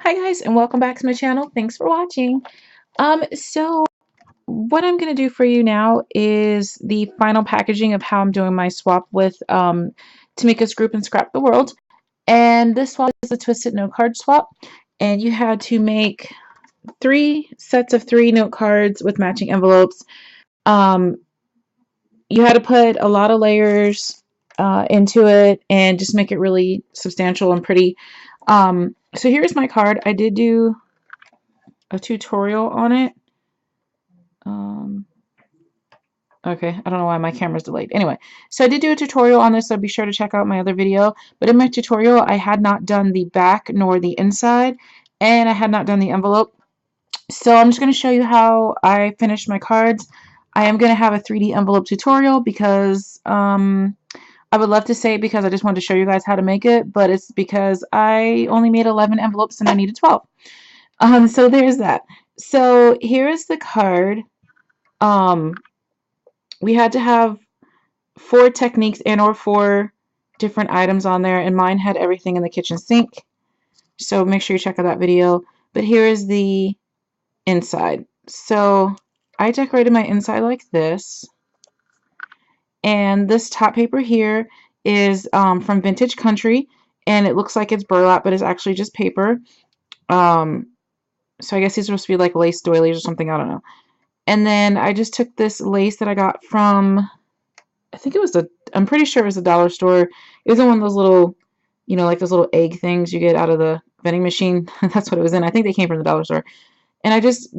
Hi guys, and welcome back to my channel. Thanks for watching. So what I'm going to do for you now is the final packaging of how I'm doing my swap with Tamika's group and Scrap the World. And this swap is a twisted note card swap. And you had to make 3 sets of 3 note cards with matching envelopes. You had to put a lot of layers into it and just make it really substantial and pretty. So here's my card. I did do a tutorial on it. Okay, I don't know why my camera's delayed. Anyway, so I did do a tutorial on this, so be sure to check out my other video. But in my tutorial, I had not done the back nor the inside, and I had not done the envelope. So I'm just going to show you how I finished my cards. I am going to have a 3D envelope tutorial because I would love to say because I just wanted to show you guys how to make it, but it's because I only made 11 envelopes and I needed 12. So there's that. So here is the card. We had to have 4 techniques and or 4 different items on there, and mine had everything in the kitchen sink. So make sure you check out that video. But here is the inside. So I decorated my inside like this. And this top paper here is from Vintage Country, and it looks like it's burlap, but it's actually just paper. So I guess these are supposed to be like lace doilies or something, I don't know. And then I just took this lace that I got from, I think it was I'm pretty sure it was a dollar store. It was in one of those little, you know, like those little egg things you get out of the vending machine. That's what it was in. I think they came from the dollar store. And I just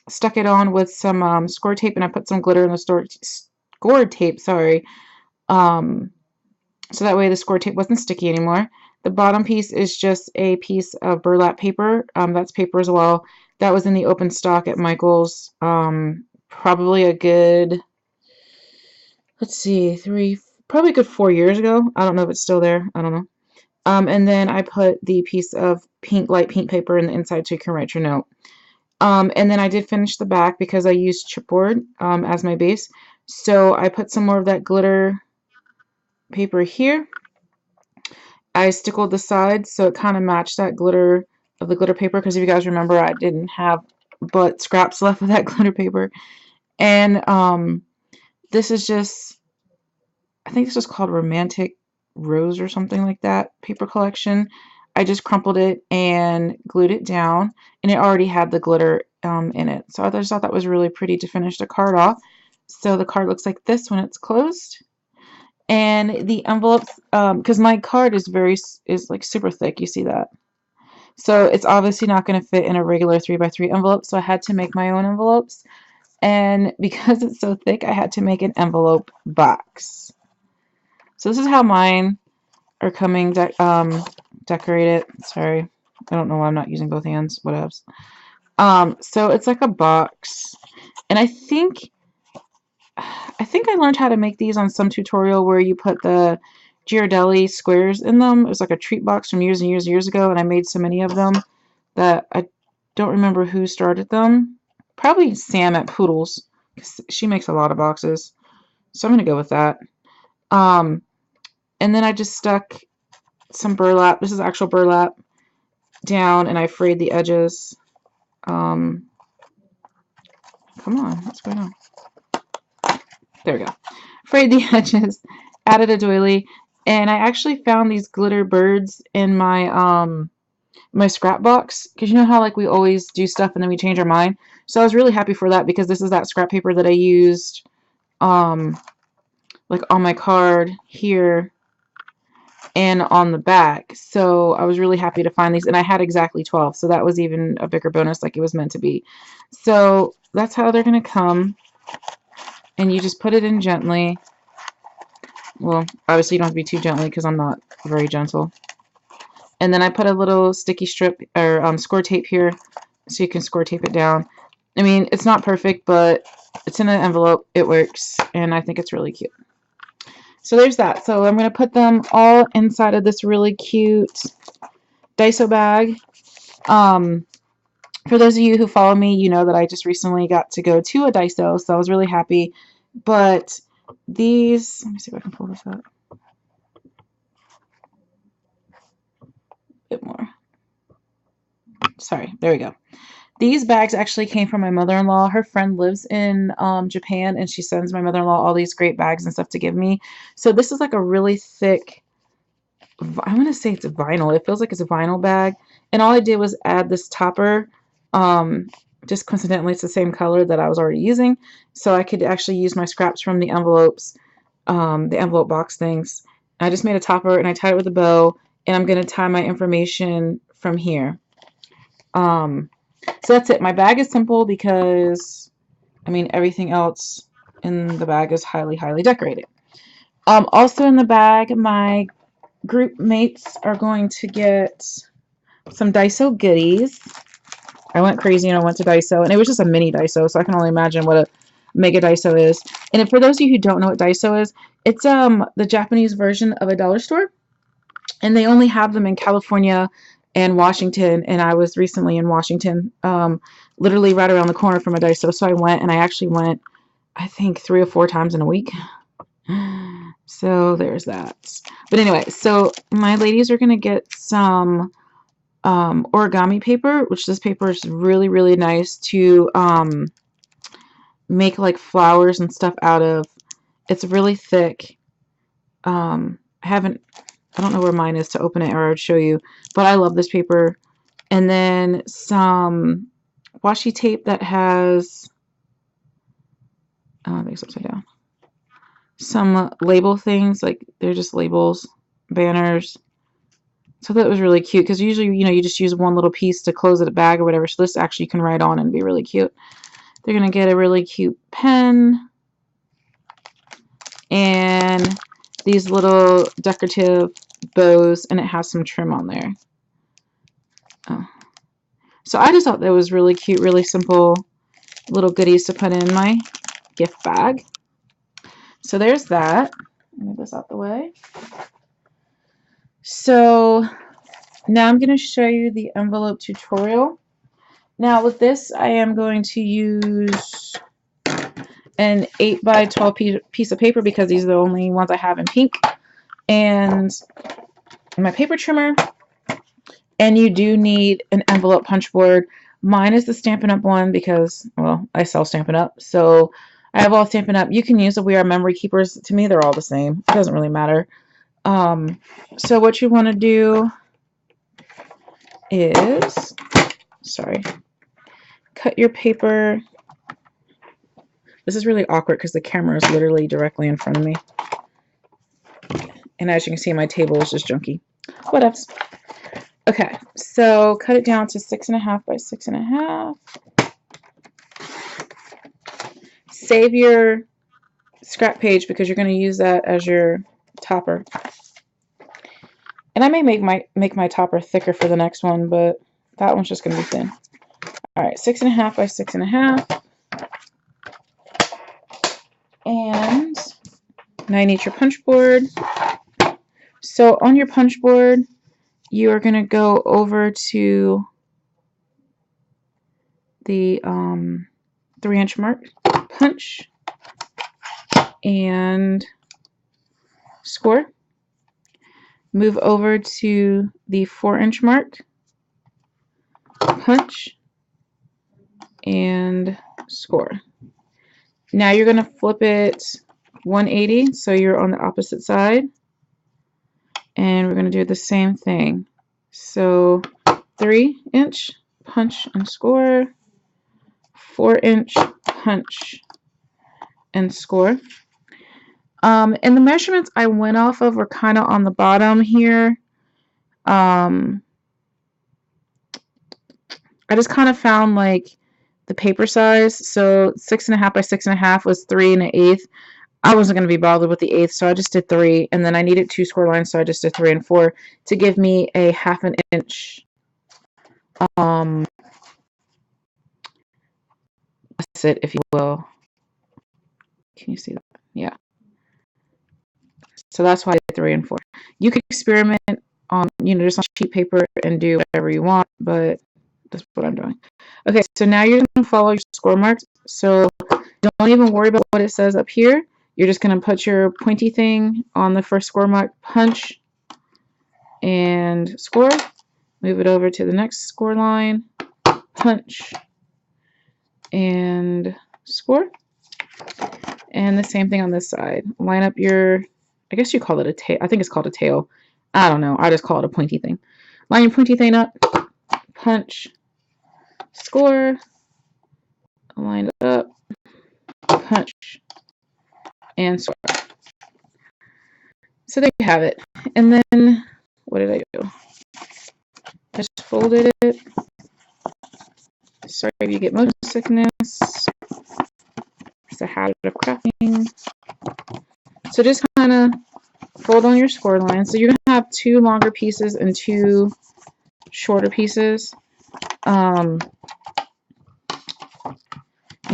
stuck it on with some score tape, and I put some glitter in the score tape, sorry. So that way the score tape wasn't sticky anymore. The bottom piece is just a piece of burlap paper. That's paper as well. That was in the open stock at Michael's. Probably a good, let's see, probably a good 4 years ago. I don't know if it's still there. I don't know. And then I put the piece of light pink paper in the inside so you can write your note. And then I did finish the back because I used chipboard as my base. So I put some more of that glitter paper here. I stickled the sides so it kind of matched that glitter of the glitter paper, because if you guys remember, I didn't have but scraps left of that glitter paper. And this is just, I think this is called Romantic Rose or something like that paper collection. I just crumpled it and glued it down, and it already had the glitter in it. So I just thought that was really pretty to finish the card off. So the card looks like this when it's closed. And the envelopes, because my card is like super thick, you see that. So it's obviously not going to fit in a regular 3x3 envelope, so I had to make my own envelopes. And because it's so thick, I had to make an envelope box. So this is how mine are coming decorated. Sorry, I don't know why I'm not using both hands. Whatevs. So it's like a box, and I think I learned how to make these on some tutorial where you put the Ghirardelli squares in them. It was like a treat box from years and years and years ago, and I made so many of them that I don't remember who started them. Probably Sam at Poodles, because she makes a lot of boxes. So I'm going to go with that. And then I just stuck some burlap. This is actual burlap down, and I frayed the edges. Come on, what's going on? There we go. Frayed the edges, added a doily, and I actually found these glitter birds in my my scrap box, because you know how like we always do stuff and then we change our mind. So I was really happy for that, because this is that scrap paper that I used like on my card here and on the back. So I was really happy to find these, and I had exactly 12, so that was even a bigger bonus, like it was meant to be. So that's how they're gonna come, and you just put it in gently. Well, obviously you don't have to be too gently because I'm not very gentle. And then I put a little sticky strip or score tape here so you can score tape it down. I mean, it's not perfect, but it's in an envelope. It works, and I think it's really cute. So there's that. So I'm going to put them all inside of this really cute Daiso bag. For those of you who follow me, you know that I just recently got to go to a Daiso, so I was really happy. But these, let me see if I can pull this up a bit more. Sorry, there we go. These bags actually came from my mother-in-law. Her friend lives in Japan, and she sends my mother-in-law all these great bags and stuff to give me. So this is like a really thick, I want to say it's a vinyl. It feels like it's a vinyl bag. And all I did was add this topper. Just coincidentally, it's the same color that I was already using. So I could actually use my scraps from the envelopes, the envelope box things. I just made a topper and I tied it with a bow. And I'm going to tie my information from here. So that's it. My bag is simple because, I mean, everything else in the bag is highly, highly decorated. Also in the bag, my group mates are going to get some Daiso goodies. I went crazy and I went to Daiso, and it was just a mini Daiso, so I can only imagine what a mega Daiso is. And for those of you who don't know what Daiso is, it's the Japanese version of a dollar store, and they only have them in California and Washington, and I was recently in Washington, literally right around the corner from a Daiso, so I went, and I actually went, I think 3 or 4 times in a week. So there's that. But anyway, so my ladies are going to get some origami paper, which this paper is really, really nice to make like flowers and stuff out of. It's really thick. I don't know where mine is to open it, or I would show you, but I love this paper. And then some washi tape that has, I think it's upside down, some label things, like they're just labels, banners. So that was really cute, because usually, you know, you just use one little piece to close the bag or whatever. So this actually you can write on and be really cute. They're going to get a really cute pen and these little decorative bows, and it has some trim on there. Oh. So I just thought that was really cute, really simple little goodies to put in my gift bag. So there's that. Move this out the way. So now I'm going to show you the envelope tutorial. Now with this, I am going to use an 8 by 12 piece of paper, because these are the only ones I have in pink, and my paper trimmer. And you do need an envelope punch board. Mine is the Stampin' Up one because, well, I sell Stampin' Up, so I have all Stampin' Up. You can use the We Are Memory Keepers. To me, they're all the same. It doesn't really matter. So what you want to do is, cut your paper. This is really awkward because the camera is literally directly in front of me. And as you can see, my table is just junky. Whatevs. Okay, so cut it down to 6.5 by 6.5. Save your scrap page because you're going to use that as your topper. And I may make my topper thicker for the next one, but that one's just going to be thin. All right, 6.5 by 6.5. And now you need your punch board. So on your punch board, you are going to go over to the 3-inch mark, punch, and score. Move over to the 4-inch mark, punch, and score. Now you're going to flip it 180, so you're on the opposite side. And we're going to do the same thing. So 3-inch, punch and score. 4-inch, punch and score. And the measurements I went off of were kind of on the bottom here. I just kind of found like the paper size. So 6.5 by 6.5 was 3 1/8. I wasn't going to be bothered with the 1/8, so I just did 3, and then I needed 2 score lines, so I just did 3 and 4 to give me a 1/2 inch gusset, if you will. Can you see that? Yeah. So that's why I did 3 and 4. You can experiment on, just on sheet paper and do whatever you want, but that's what I'm doing. Okay, so now you're going to follow your score marks. So don't even worry about what it says up here. You're just going to put your pointy thing on the first score mark, punch, and score. Move it over to the next score line, punch, and score. And the same thing on this side. Line up your, I guess you call it a tail. I think it's called a tail. I don't know. I just call it a pointy thing. Line your pointy thing up, punch, score, line it up, punch, and score. So there you have it. And then, what did I do? I just folded it. Sorry if you get motion sickness. It's a habit of crafting. So just kind of fold on your score line. So you're going to have 2 longer pieces and 2 shorter pieces. You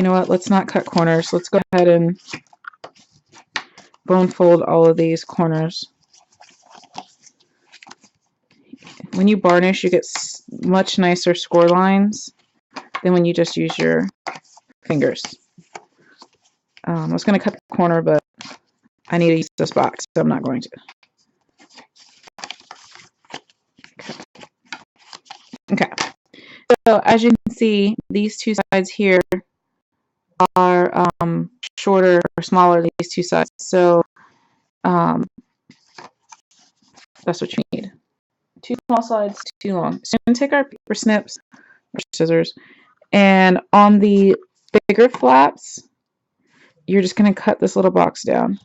know what? Let's not cut corners. Let's go ahead and bone fold all of these corners. When you varnish, you get much nicer score lines than when you just use your fingers. I was going to cut the corner, but I need to use this box, so I'm not going to. Okay. So as you can see, these 2 sides here are shorter or smaller than these 2 sides. So that's what you need. 2 small sides, 2 long. So we're going to take our paper snips or scissors, and on the bigger flaps, you're just going to cut this little box down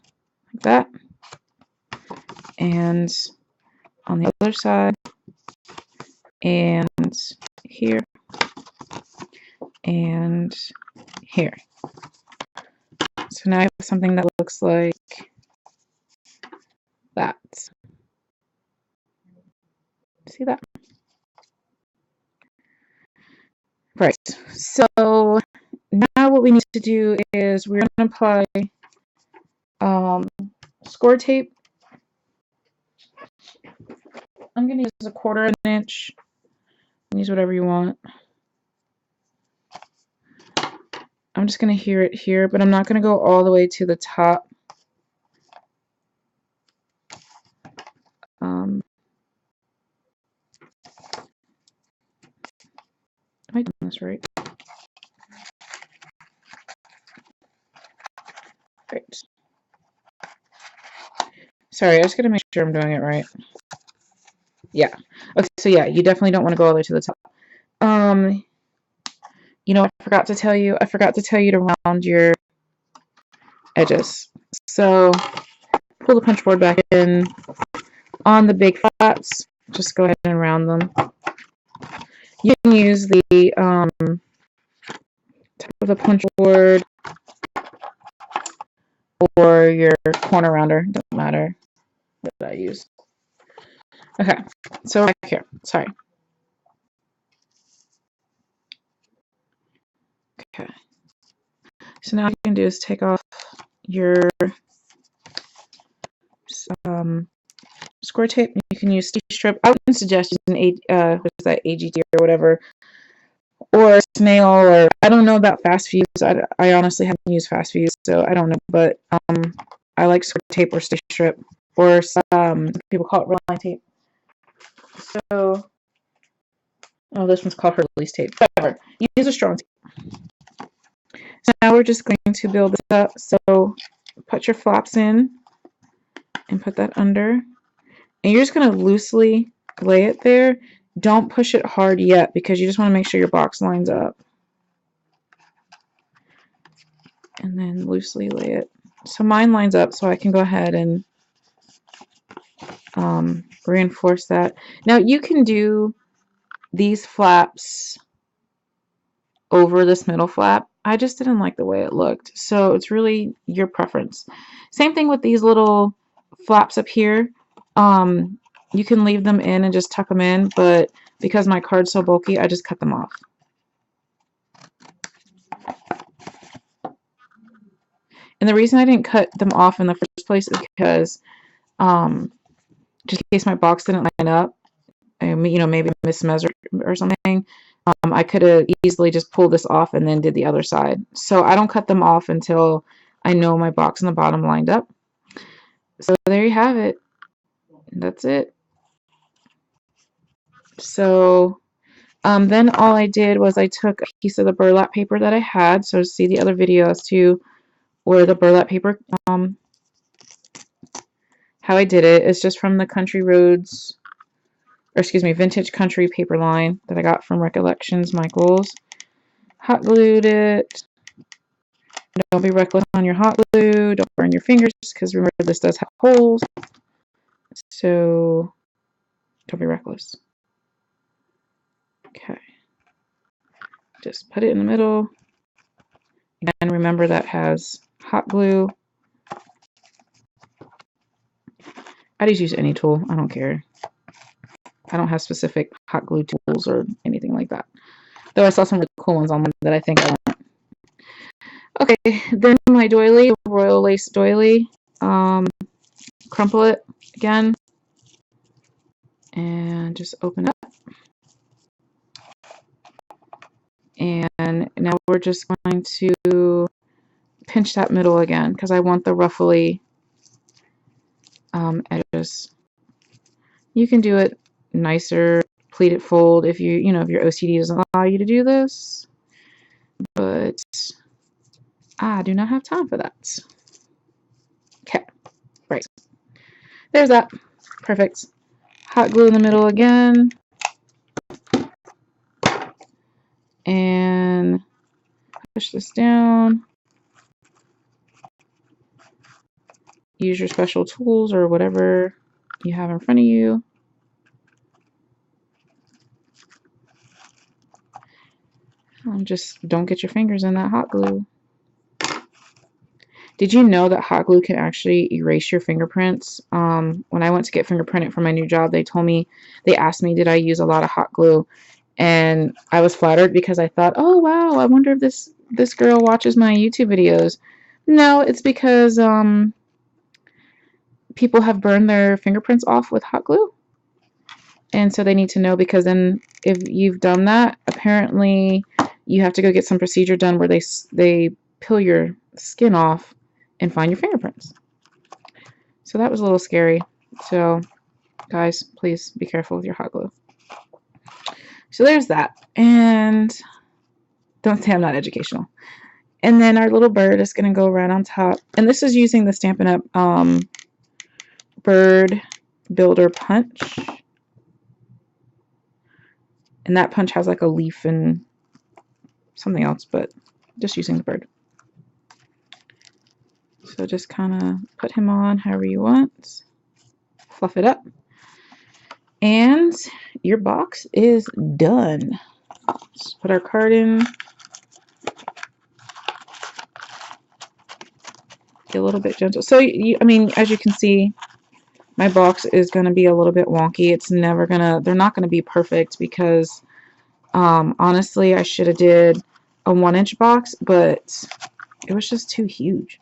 like that. And on the other side, and here, and here. So now I have something that looks like that. See that? Right. So now what we need to do is we're going to apply score tape. I'm going to use a 1/4 inch. Use whatever you want. I'm just going to hear it here, but I'm not going to go all the way to the top. Am I doing this right? Great. Sorry, I just got to make sure I'm doing it right. Yeah. Okay, so yeah, you definitely don't want to go all the way to the top. You know, I forgot to tell you to round your edges. So pull the punch board back in on the big flaps. Just go ahead and round them. You can use the top of the punch board or your corner rounder. Doesn't matter what I use. Okay, so back here. Sorry. Okay. So now what you can do is take off your score tape. You can use strip. I wouldn't suggest using what's that, AGT or whatever, or snail, or I don't know about fast fuse. I honestly haven't used fast fuse, so I don't know. But I like score tape or stitch strip, or people call it reel-line tape. So, oh, this one's called release tape. Whatever. Use a strong tape. So now we're just going to build this up. So put your flaps in and put that under. And you're just going to loosely lay it there. Don't push it hard yet because you just want to make sure your box lines up. And then loosely lay it. So mine lines up, so I can go ahead and reinforce that. Now you can do these flaps over this middle flap. I just didn't like the way it looked, so it's really your preference. Same thing with these little flaps up here. You can leave them in and just tuck them in, but because my card's so bulky, I just cut them off. And the reason I didn't cut them off in the first place is because just in case my box didn't line up, you know, maybe mismeasured or something, I could have easily just pulled this off and then did the other side. So I don't cut them off until I know my box on the bottom lined up. So there you have it. That's it. So then all I did was I took a piece of the burlap paper that I had. So see the other video as to where the burlap paper, how I did it. It's just from the Country Roads, or excuse me, Vintage Country paper line that I got from Recollections Michaels. Hot glued it. Don't be reckless on your hot glue. Don't burn your fingers because remember this does have holes. So don't be reckless. Okay. Just put it in the middle. And remember that has hot glue. I just use any tool. I don't care. I don't have specific hot glue tools or anything like that. Though I saw some really cool ones online that I think I want. Okay, then my doily, royal lace doily. Crumple it again. And just open it up. And now we're just going to pinch that middle again because I want the ruffly edges. You can do it nicer, pleated fold if you know, if your OCD doesn't allow you to do this, but I do not have time for that. Okay, right. There's that. Perfect. Hot glue in the middle again. And push this down. Use your special tools or whatever you have in front of you. Just don't get your fingers in that hot glue. Did you know that hot glue can actually erase your fingerprints? When I went to get fingerprinted for my new job, they asked me, did I use a lot of hot glue? And I was flattered because I thought, oh wow, I wonder if this girl watches my YouTube videos. No, it's because people have burned their fingerprints off with hot glue. And so they need to know, because then if you've done that, apparently you have to go get some procedure done where they peel your skin off and find your fingerprints. So that was a little scary. So guys, please be careful with your hot glue. So there's that. And don't say I'm not educational. And then our little bird is going to go right on top. And this is using the Stampin' Up! Bird Builder punch. And that punch has like a leaf and something else, but just using the bird. So just kind of put him on however you want. Fluff it up. And your box is done. Let's put our card in. Be a little bit gentle. So, I mean, as you can see, my box is going to be a little bit wonky. It's never going to, they're not going to be perfect because, honestly, I should have did a 1-inch box, but it was just too huge.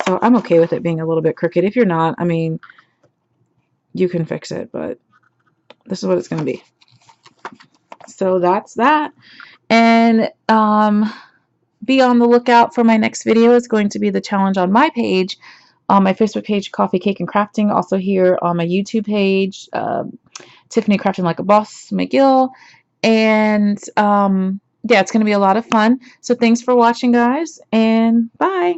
So I'm okay with it being a little bit crooked. If you're not, I mean, you can fix it, but this is what it's going to be. So that's that. And be on the lookout for my next video. It's going to be the challenge on my page, on my Facebook page, Coffee, Cake, and Crafting. Also here on my YouTube page, Tiffany Crafting Like a Boss McGill. And yeah, it's going to be a lot of fun. So thanks for watching, guys, and bye.